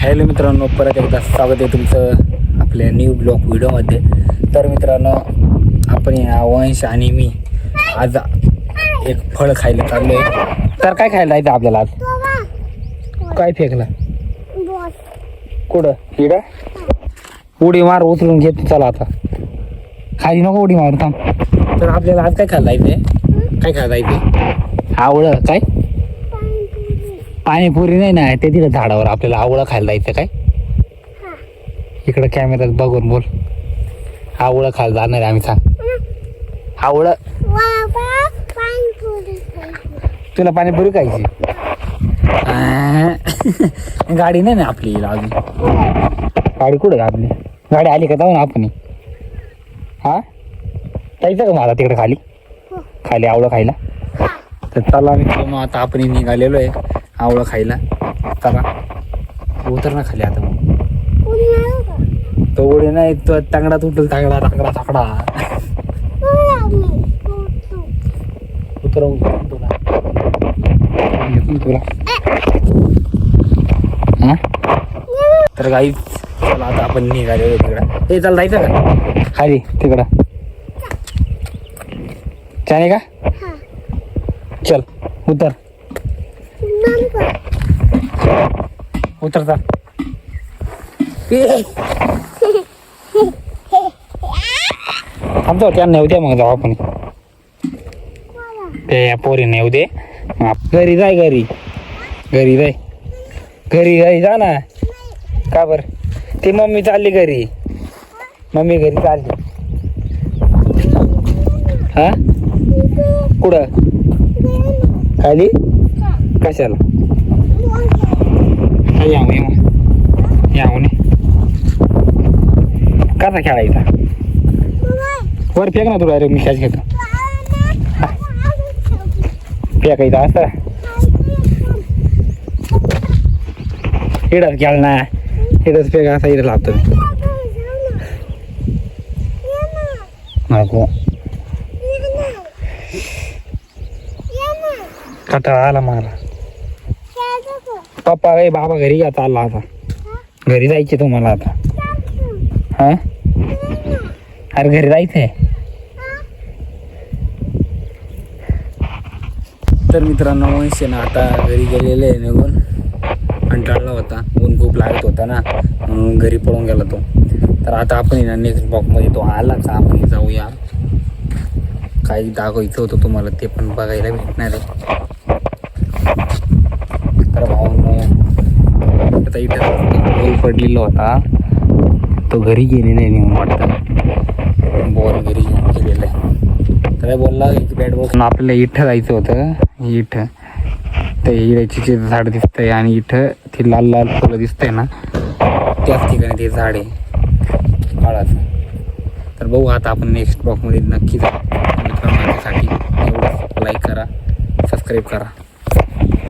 Hello मित्रांनो, परत एकदा स्वागत आहे तुमचं आपल्या न्यू ब्लॉग व्हिडिओमध्ये. तर मित्रांनो, आपण या वंश आणि मी आज एक फळ खायला चाललो आहे. तर काय खायला जायचं आपल्याला आज? काय फेकला? कुठं? हिडा उडी मार, उचलून घेत. चला आता खाली नको उडी मारू, थांब. तर आपल्याला आज काय खायला जायचंय? काय खायला जायचंय? आवळं काय? पाणीपुरी नाही ना, ते तिथं झाडावर आपल्याला आवळं खायला जायचं. काय इकडं कॅमेऱ्यात बघून बोल. आवळं खायला जाणार आहे आम्ही. सांग आवळं. तुला पाणीपुरी खायची? गाडी नाही ना आपली अजून. गाडी कुठं आपली? गाडी आली का जाऊ ना आपण. हा जायचं का मला तिकडे खाली? खाली आवळं खायला? तर चला मग आता आपण निघालेलो आहे आवळं खायला. चला उतर ना खाली आता. मग तो उडी नाही, तो तांगडा तुटल. तांगडा तांगडा तांगडा उतरवून तुला तुला. हा तर गाईच चला आता आपण निघालेलो तिकडं. हे चल जायचं का खाली तिकडं? चालेल का? चल उतर उतर चल. आमचं त्यांना येऊ द्या, मग जाऊ आपण. ते पोरीने येऊ दे. घरी जाय, घरी घरी जाय, घरी जाय जा ना. का बर? ती मम्मी चालली घरी. मम्मी घरी चालली. हा कुठं? खाली कशाला? यावं यावं नाही. कसा खेळायचा? वर फेक ना, तुला मी खेळ घेतो. फेकायचा असं इडच खेळ ना, इडच फेक असा इडं लागतो. नको कटाळा आला मला. पप्पा बाबा घरी आता आला. आता घरी जायचे तुम्हाला आता. हा अरे घरी जायचंय. तर मित्रांनो, वंशेनं आता घरी गेलेले आहे निघून. कंटाळला होता, ऊन खूप लागत होता ना, म्हणून घरी पळून गेला तो. तर आता आपण ना नेक्स्ट ब्लॉकमध्ये तो आला का आपण जाऊया. काही दाखवायचं होतं तुम्हाला, ते पण बघायला भेटणार आहे. तर भाऊंनो आता इथं बोल पडलेला होता, तो घरी गेलेला आहे निघून वाटतं. बॉल घरी गेलेला आहे. तर बोलला की बॅट बॉल आपल्याला इथं जायचं होतं. इथं ते इड्याची झाड दिसतंय आणि इथं ती लाल लाल फुलं दिसतंय ना, त्याच ठिकाणी ते झाड आहे काळाचं. तर बघू आता आपण नेक्स्ट ब्लॉकमध्ये नक्की जाऊ. मित्रांसाठी एवढंच. लाईक करा, सबस्क्राईब करा.